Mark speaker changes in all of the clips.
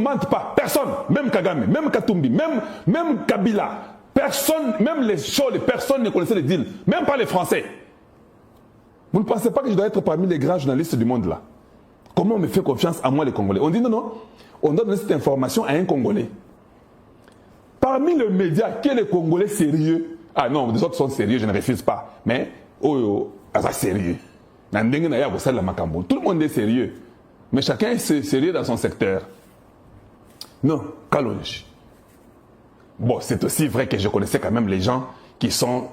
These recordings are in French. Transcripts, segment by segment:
Speaker 1: mente pas, personne, même Kagame, même Katumbi, même Kabila, personne, même les Chauds, personne ne connaissait les deals, même pas les Français. Vous ne pensez pas que je dois être parmi les grands journalistes du monde là? Comment on me fait confiance à moi les Congolais? On dit non, non, on doit donner cette information à un Congolais. Parmi les médias, quel est le Congolais sérieux? Ah non, les autres sont sérieux, je ne refuse pas. Mais, oh, c'est sérieux. Tout le monde est sérieux. Mais chacun est sérieux dans son secteur. Non, Kalonji. Bon, c'est aussi vrai que je connaissais quand même les gens qui sont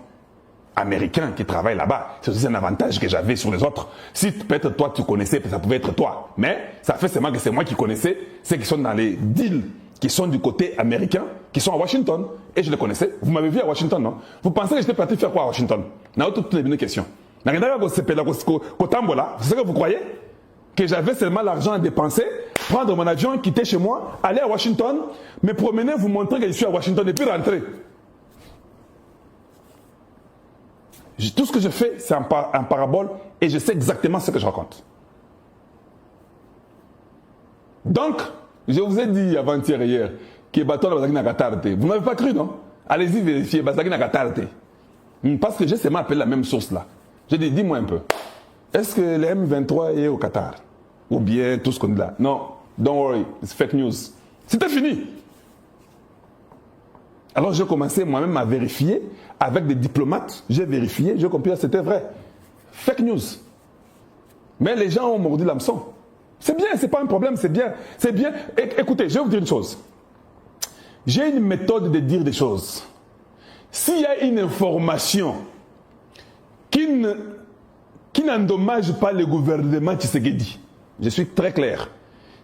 Speaker 1: américains, qui travaillent là-bas. C'est aussi un avantage que j'avais sur les autres. Si peut-être toi tu connaissais, ça pouvait être toi. Mais ça fait seulement que c'est moi qui connaissais ceux qui sont dans les deals, qui sont du côté américain, qui sont à Washington. Et je les connaissais. Vous m'avez vu à Washington, non? Vous pensez que j'étais parti faire quoi à Washington? N'a toutes les questions. C'est ce que vous croyez? Que j'avais seulement l'argent à dépenser, prendre mon avion, quitter chez moi, aller à Washington, me promener, vous montrer que je suis à Washington et puis rentrer. Tout ce que je fais, c'est en parabole et je sais exactement ce que je raconte. Donc, je vous ai dit avant-hier hier que Baton Bazaki n'a qu'à. Vous n'avez pas cru, non? Allez-y vérifier, Bazaki n'a qu'à. Parce que j'ai seulement appelé la même source là. J'ai dit, dis-moi un peu. Est-ce que le M23 est au Qatar? Ou bien tout ce qu'on dit là? Non, don't worry, it's fake news. C'était fini. Alors j'ai commencé moi-même à vérifier avec des diplomates. J'ai vérifié, j'ai compris que c'était vrai. Fake news. Mais les gens ont mordu l'hameçon. C'est bien, c'est pas un problème, c'est bien. C'est bien. Écoutez, je vais vous dire une chose. J'ai une méthode de dire des choses. S'il y a une information qui n'endommage pas le gouvernement Tshisekedi, je suis très clair.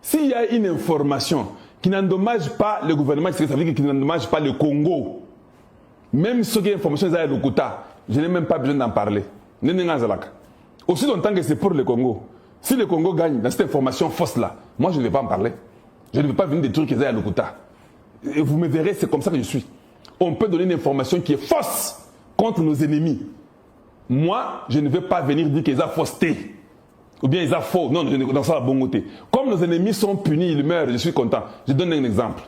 Speaker 1: S'il y a une information qui n'endommage pas le gouvernement Tshisekedi, ça veut dire qu'il n'endommage pas le Congo, même si une information est à l'Okuta, je n'ai même pas besoin d'en parler. Aussi longtemps que c'est pour le Congo. Si le Congo gagne dans cette information fausse là, moi je ne vais pas en parler. Je ne vais pas venir des trucs qui sont à l'Okuta. Et vous me verrez, c'est comme ça que je suis. On peut donner une information qui est fausse contre nos ennemis. Moi, je ne vais pas venir dire qu'ils ont fausseté. Ou bien ils ont faux. Non, je ne dans ça la bonne côté. Comme nos ennemis sont punis, ils meurent, je suis content. Je donne un exemple.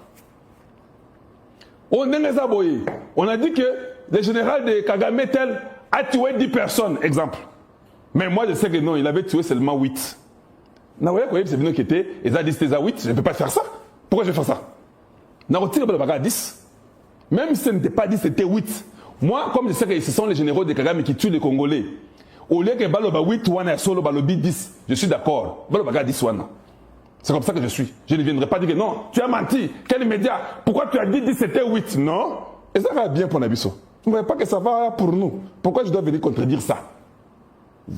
Speaker 1: On a dit que le général de Kagame tel a tué 10 personnes, exemple. Mais moi, je sais que non, il avait tué seulement 8. Ils ont dit c'était 8, je ne peux pas faire ça. Pourquoi je vais faire ça? À 10. Même si ce n'était pas 10, c'était 8. Moi, comme je sais que ce sont les généraux de Kagame qui tuent les Congolais, au lieu que Baloba 8 ou solo Balobi 10, je suis d'accord. Baloba 10 wana. C'est comme ça que je suis. Je ne viendrai pas dire que non, tu as menti. Quel média? Pourquoi tu as dit 10 c'était 8? Non. Et ça va bien pour Nabiso. Vous ne voyez pas que ça va pour nous. Pourquoi je dois venir contredire ça?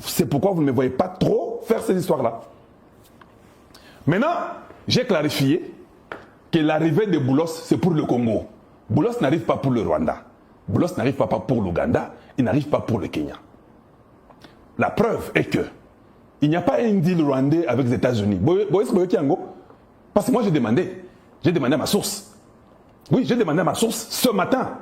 Speaker 1: C'est pourquoi vous ne me voyez pas trop faire ces histoires-là. Maintenant, j'ai clarifié que l'arrivée de Boulos, c'est pour le Congo. Boulos n'arrive pas pour le Rwanda. Boulos n'arrive pas pour l'Ouganda. Il n'arrive pas pour le Kenya. La preuve est que il n'y a pas un deal rwandais avec les États-Unis. Parce que moi j'ai demandé à ma source. Oui, j'ai demandé à ma source ce matin.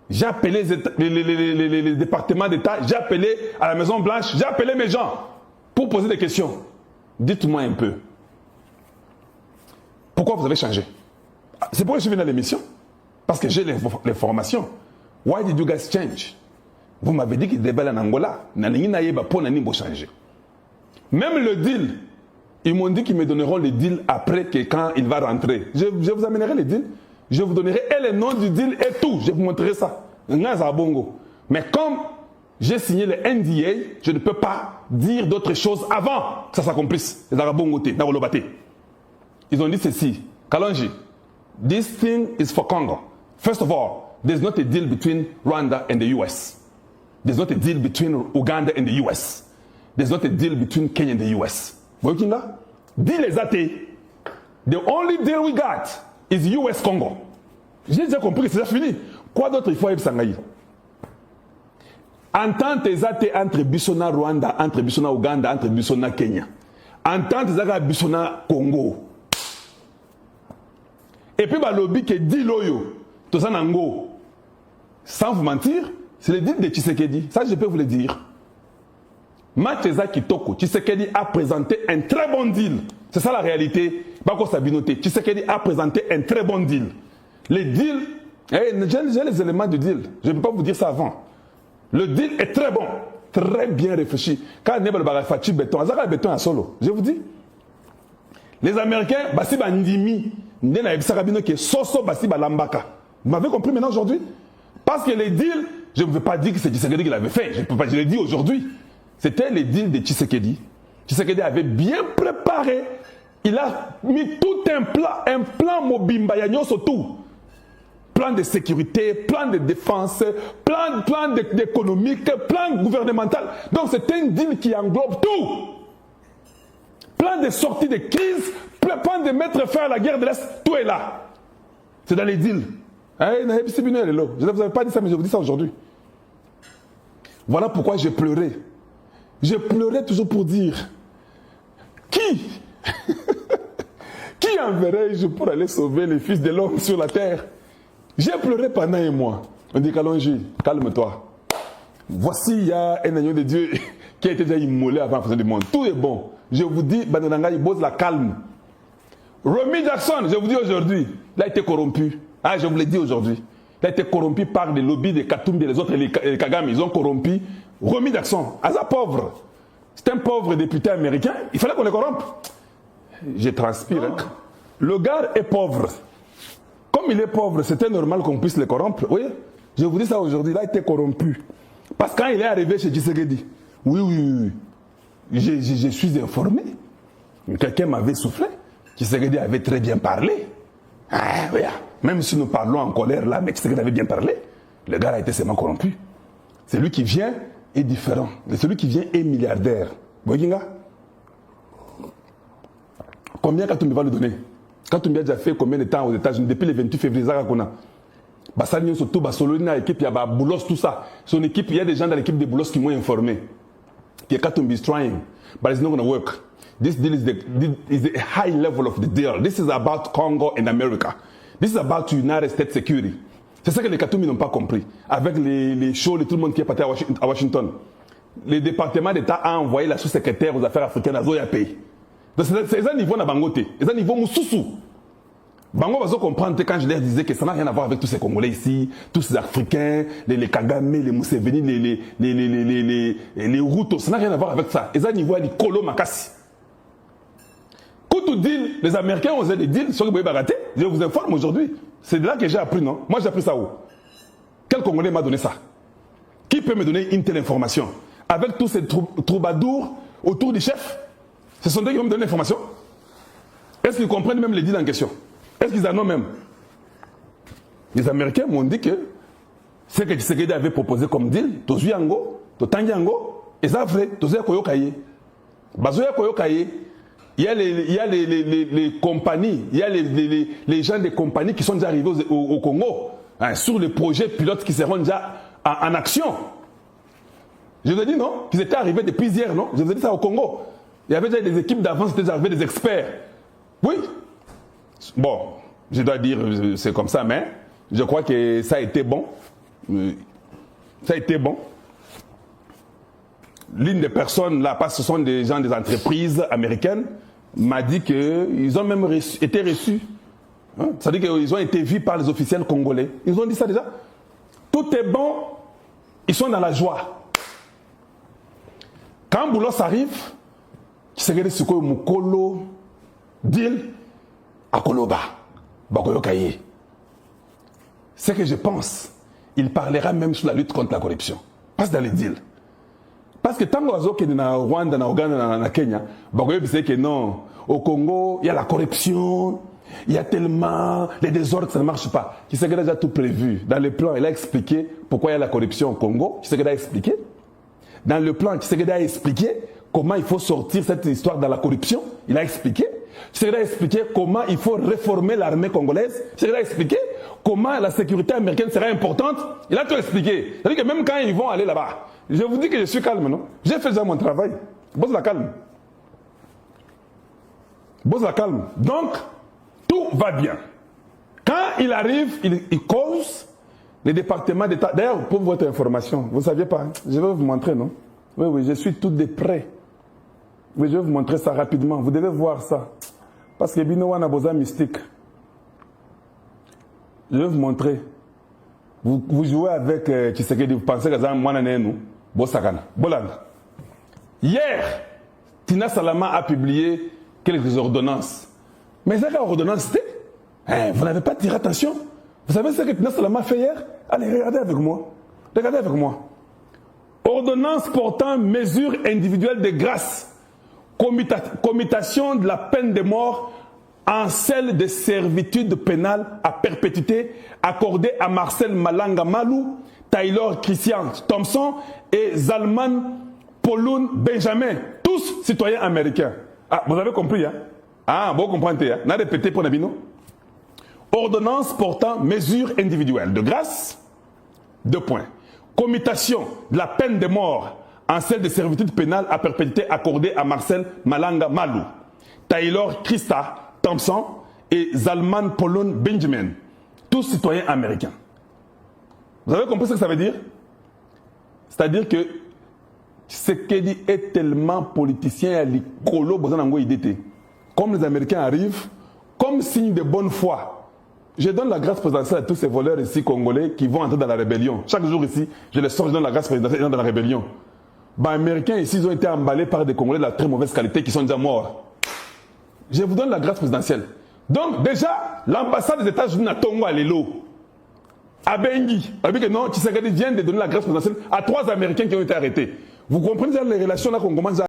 Speaker 1: J'ai appelé les départements d'État, j'ai appelé à la Maison Blanche, j'ai appelé mes gens pour poser des questions. Dites-moi un peu. Pourquoi vous avez changé? C'est pourquoi je suis venu à l'émission. Parce que j'ai l'information. Why did you guys change? Vous m'avez dit qu'il déballe en Angola. Même le deal, ils m'ont dit qu'ils me donneront le deal après que quand il va rentrer. Je vous amènerai le deal. Je vous donnerai le nom du deal et tout. Je vous montrerai ça. Mais comme j'ai signé le NDA, je ne peux pas dire d'autres choses avant que ça s'accomplisse. Ils ont dit ceci. Kalonji, this thing is for Congo. First of all, there's not a deal between Rwanda and the US. There's not a deal between Uganda and the US. There's not a deal between Kenya and the US. Vous voyez là? Deal les athées. The only deal we got is US Congo. J'ai déjà compris que c'est déjà fini. Quoi d'autre il faut y Sangaï? Entente les athées entre Bissona Rwanda, entre Bissona Uganda, entre Bissona Kenya. Entente les athées Bissona Congo. Et puis, le lobby qui dit loyo, tout ça nango. Sans vous mentir, c'est le deal de Tshisekedi. Ça, je peux vous le dire. Mateza Kitoko, Tshisekedi a présenté un très bon deal C'est ça la réalité. Bako Sabinote, Tshisekedi a présenté un très bon deal. Les deals, j'ai les éléments du deal. Je ne peux pas vous dire ça avant. Le deal est très bon, très bien réfléchi. Quand Nebel Barafachi béton, Azara béton à solo. Je vous dis. Les Américains, Bassi Bandimi, Nena Ebsarabino qui est Soso Bassi Balambaka. Vous m'avez compris maintenant aujourd'hui? Parce que les deals, je ne veux pas dire que c'est Tshisekedi qui l'avait fait. Je l'ai dit aujourd'hui. C'était les deals de Tshisekedi. Tshisekedi avait bien préparé. Il a mis tout un plan Mobimba Yanyo surtout. Plan de sécurité, plan de défense, plan économique, plan gouvernemental. Donc c'est un deal qui englobe tout. Plan de sortie de crise, plan de mettre fin à la guerre de l'Est, tout est là. C'est dans les deals. Je ne vous avais pas dit ça, mais je vous dis ça aujourd'hui. Voilà pourquoi j'ai pleuré. Je pleurais toujours pour dire qui enverrai-je pour aller sauver les fils de l'homme sur la terre? J'ai pleuré pendant un mois. On dit Kalonji, calme-toi. Voici, il y a un agneau de Dieu qui a été déjà immolé avant la fin du monde. Tout est bon. Je vous dis, Banananga, il bosse la calme. Romy Jackson, je vous dis aujourd'hui, il a été corrompu. Ah, je vous l'ai dit aujourd'hui. Il a été corrompu par des lobbies des Katumbi et les autres, les Kagame. Ils ont corrompu Romy Jackson. Asa pauvre. C'est un pauvre député américain. Il fallait qu'on le corrompe. Je transpire. Hein. Le gars est pauvre. Comme il est pauvre, c'était normal qu'on puisse le corrompre. Vous voyez? Je vous dis ça aujourd'hui, il a été corrompu. Parce que quand il est arrivé chez Tshisekedi, oui, je suis informé. Quelqu'un m'avait soufflé. Tshisekedi avait très bien parlé. Ah, oui, même si nous parlons en colère là, mais Tshisekedi avait bien parlé. Le gars a été seulement corrompu. Celui qui vient est différent. Celui qui vient est milliardaire. Vous voyez, combien Katumbi va lui donner? Katumbi a déjà fait combien de temps aux États-Unis? Depuis le 28 février, Bassani surtout, Bassolona, l'équipe, il y a Boulos, tout ça. Son équipe, il y a des gens dans l'équipe de Boulos qui m'ont informé. Que Katumbi is trying, but it's not going to work. This deal is the high level of the deal. This is about Congo and America. This is about United States security. C'est ça que les Katumbi n'ont pas compris. Avec les shows, tout le monde qui est parti à Washington. Le département d'État a envoyé la sous-secrétaire aux affaires africaines à Zoya Pays. Donc c'est un niveau na Bangote, c'est un niveau Moussoussou. Bango va se comprendre quand je leur disais que ça n'a rien à voir avec tous ces Congolais ici, tous ces Africains, les Kagame, les Mousseveni, les Ruto, ça n'a rien à voir avec ça. C'est un niveau de Kolo Makassi. Quand deal, les Américains ont des deals sur le Baraté, je vous informe aujourd'hui. C'est de là que j'ai appris, non? Moi j'ai appris ça où? Quel Congolais m'a donné ça? Qui peut me donner une telle information? Avec tous ces troubadours autour du chef? Ce sont eux qui vont me donner l'information. Est-ce qu'ils comprennent même les deals en question? Est-ce qu'ils en ont même? Les Américains m'ont dit que ce que Tshisekedi avait proposé comme deal, Tozuyango, Totangiango, et ça vrai, Tozuya Koyokaye. Bazoya Koyokaye, il y a les compagnies, il y a les gens des compagnies qui sont déjà arrivés au Congo, hein, sur les projets pilotes qui seront déjà en action. Je vous ai dit non, qu'ils étaient arrivés depuis hier, non? Je vous ai dit ça au Congo. Il y avait déjà des équipes d'avance, c'était déjà arrivé des experts. Oui. Bon, je dois dire, c'est comme ça, mais je crois que ça a été bon. Ça a été bon. L'une des personnes là, parce que ce sont des gens des entreprises américaines, m'a dit qu'ils ont même été reçus. Hein? C'est-à-dire qu'ils ont été vus par les officiels congolais. Ils ont dit ça déjà. Tout est bon, ils sont dans la joie. Quand Boulos arrive, Tshisekedi Sikoyo Mukolo, deal, Akoloba, Bakoyokaye. Ce que je pense, il parlera même sur la lutte contre la corruption. Pas dans les deals. Parce que tant que dans le Rwanda, dans Ouganda, dans Kenya, Bakoyobi sait que non, au Congo, il y a la corruption, il y a tellement les désordres, ça ne marche pas. Tshisekedi a déjà tout prévu. Dans le plan, il a expliqué pourquoi il y a la corruption au Congo. Tshisekedi a expliqué. Dans le plan, Tshisekedi a expliqué comment il faut sortir cette histoire dans la corruption. Il a expliqué. Tshisekedi a expliqué comment il faut réformer l'armée congolaise. Tshisekedi a expliqué comment la sécurité américaine sera importante. Il a tout expliqué. C'est-à-dire que même quand ils vont aller là-bas, je vous dis que je suis calme, non? J'ai fait déjà mon travail. Bosse la calme. Bosse la calme. Donc, tout va bien. Quand il arrive, il cause les départements d'État. D'ailleurs, pour votre information, vous ne saviez pas, hein? Je vais vous montrer, non? Oui, je suis tout de près. Mais je vais vous montrer ça rapidement. Vous devez voir ça. Parce que Bino a besoin mystique. Je vais vous montrer. Vous jouez avec Tshisekedi, vous pensez que c'est moi nous, Bosakana. Bolanda. Hier, Tina Salama a publié quelques ordonnances. Mais c'est quoi ordonnance? Vous n'avez pas tiré attention. Vous savez ce que Tina Salama a fait hier? Allez, regardez avec moi. Regardez avec moi. Ordonnance portant mesures individuelles de grâce. Commutation de la peine de mort en celle de servitude pénale à perpétuité accordée à Marcel Malanga Malou, Taylor Christian Thompson et Zalman Pauloun Benjamin, tous citoyens américains. Ah, vous avez compris, hein? Ah, vous comprenez, hein? N'a répété pour Nabino. Ordonnance portant mesures individuelles de grâce, 2 points. Commutation de la peine de mort en celle de servitude pénale à perpétuité accordée à Marcel Malanga Malou, Taylor Christa Thompson et Zalman Pauloun Benjamin, tous citoyens américains. Vous avez compris ce que ça veut dire? C'est-à-dire que Tshisekedi est tellement politicien à l'écolo, comme les Américains arrivent, comme signe de bonne foi. Je donne la grâce présidentielle à tous ces voleurs ici congolais qui vont entrer dans la rébellion. Chaque jour ici, je les sors, je donne la grâce présidentielle dans la rébellion. Les Américains ici, ils ont été emballés par des Congolais de la très mauvaise qualité qui sont déjà morts. Je vous donne la grâce présidentielle. Donc déjà, l'ambassade des États-Unis à Tongo à Lelo, à Bengi, que non, Tshisekedi vient de donner la grâce présidentielle à 3 Américains qui ont été arrêtés. Vous comprenez les relations là qu'on commence à